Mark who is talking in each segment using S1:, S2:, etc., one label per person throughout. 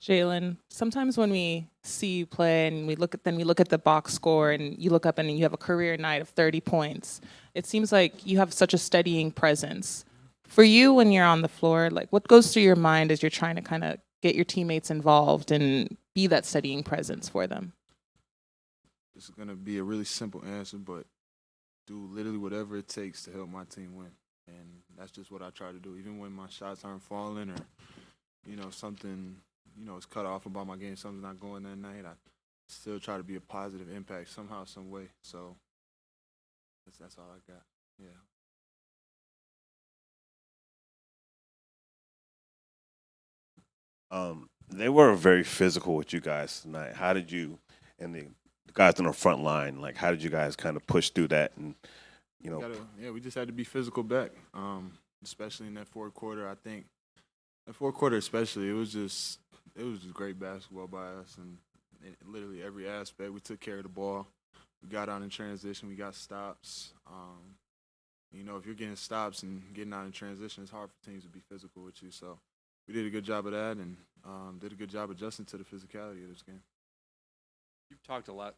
S1: Jalen, sometimes when we see you play and we look at the box score and you look up and you have a career night of 30 points, it seems like you have such a steadying presence. For you, when you're on the floor, like what goes through your mind as you're trying to kind of get your teammates involved and be that steadying presence for them?
S2: This is gonna be a really simple answer, but do literally whatever it takes to help my team win, and that's just what I try to do. Even when my shots aren't falling, or something is cut off about my game, something's not going that night, I still try to be a positive impact somehow, some way. So that's all I got. Yeah.
S3: They were very physical with you guys tonight. How did you and the guys on the front line, like how did you guys kind of push through that and you know
S2: Yeah, we just had to be physical back, especially in that fourth quarter. I think that fourth quarter, especially, it was just great basketball by us, and literally every aspect. We took care of the ball. We got out in transition. We got stops. If you're getting stops and getting out in transition, it's hard for teams to be physical with you. So we did a good job of that, and did a good job adjusting to the physicality of this game.
S4: You've talked a lot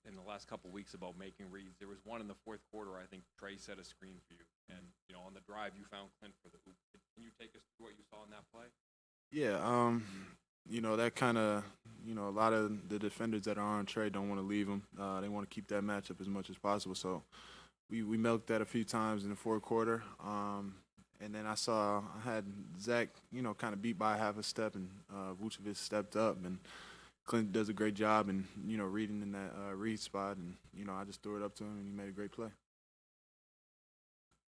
S4: in the last couple of weeks about making reads. There was one in the fourth quarter. I think Trey set a screen for you, and on the drive you found Clint for the hoop. Can you take us through what you saw in that play?
S2: Yeah, that kind of, a lot of the defenders that are on Trey don't want to leave him. They want to keep that matchup as much as possible. So we milked that a few times in the fourth quarter. And then I had Zach, kind of beat by half a step, and Vucevic stepped up, and Clint does a great job in, reading in that read spot, and I just threw it up to him, and he made a great play.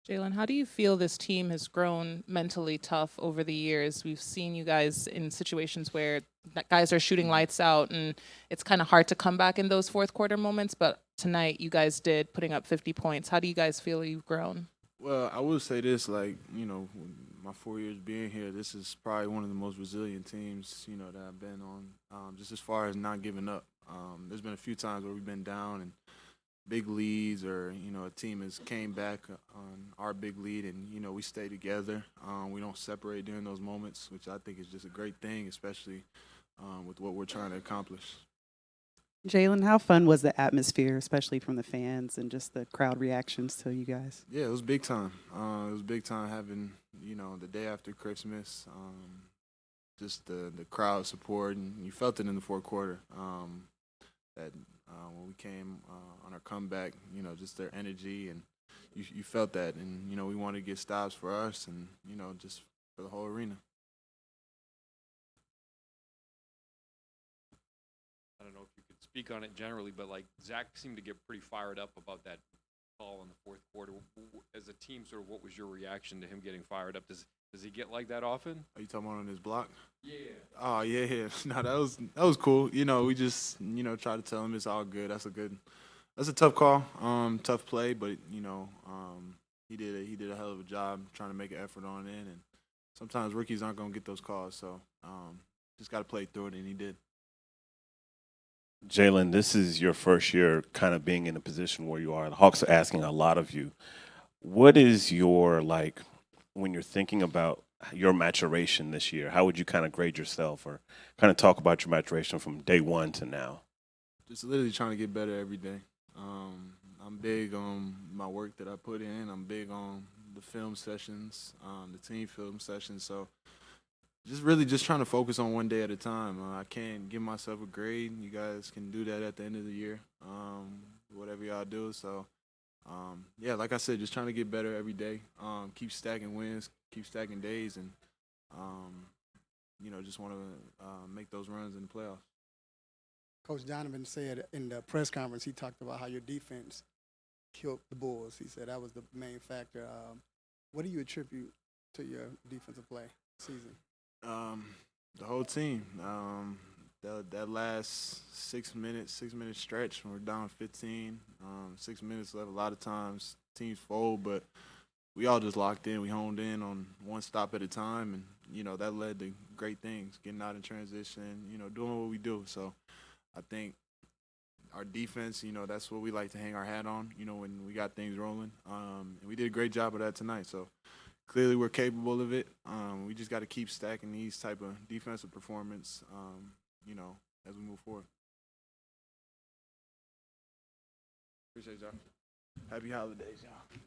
S1: Jalen, how do you feel this team has grown mentally tough over the years? We've seen you guys in situations where guys are shooting lights out, and it's kind of hard to come back in those fourth quarter moments. But tonight, you guys did, putting up 50 points. How do you guys feel you've grown?
S2: Well, I will say this, like, my 4 years being here, this is probably one of the most resilient teams, that I've been on, just as far as not giving up. There's been a few times where we've been down and big leads, or, a team has came back on our big lead, and, we stay together. We don't separate during those moments, which I think is just a great thing, especially with what we're trying to accomplish.
S5: Jalen, how fun was the atmosphere, especially from the fans and just the crowd reactions to you guys?
S2: Yeah, it was big time. It was big time having, the day after Christmas, just the crowd support, and you felt it in the fourth quarter. That when we came on our comeback, just their energy, and you felt that, and we wanted to get stops for us, and just for the whole arena.
S4: I don't know if you could speak on it generally, but like Zach seemed to get pretty fired up about that call in the fourth quarter. As a team, sort of, what was your reaction to him getting fired up? Does he get like that often?
S2: Are you talking about on his block?
S4: Yeah.
S2: Oh yeah, yeah. No, that was cool. We just try to tell him it's all good. That's a tough call, tough play, but he did a hell of a job trying to make an effort on it, and sometimes rookies aren't gonna get those calls, so just got to play through it, and he did.
S3: Jalen, this is your first year kind of being in a position where you are. The Hawks are asking a lot of you. What is your like when you're thinking about your maturation this year? How would you kind of grade yourself or kind of talk about your maturation from day one to now?
S2: Just literally trying to get better every day. I'm big on my work that I put in. I'm big on the film sessions, the team film sessions. So just really just trying to focus on one day at a time. I can't give myself a grade. You guys can do that at the end of the year, whatever y'all do. So, yeah, like I said, just trying to get better every day. Keep stacking wins, keep stacking days, and just want to make those runs in the playoffs.
S6: Coach Donovan said in the press conference, he talked about how your defense killed the Bulls. He said that was the main factor. What do you attribute to your defensive play season?
S2: The whole team. That last 6 minute stretch when we're down 15, 6 minutes left. A lot of times teams fold, but we all just locked in. We honed in on one stop at a time, and that led to great things. Getting out in transition, doing what we do. So I think our defense, that's what we like to hang our hat on. When we got things rolling, and we did a great job of that tonight. So clearly we're capable of it. We just got to keep stacking these type of defensive performance, as we move forward. Appreciate y'all. Happy holidays, y'all.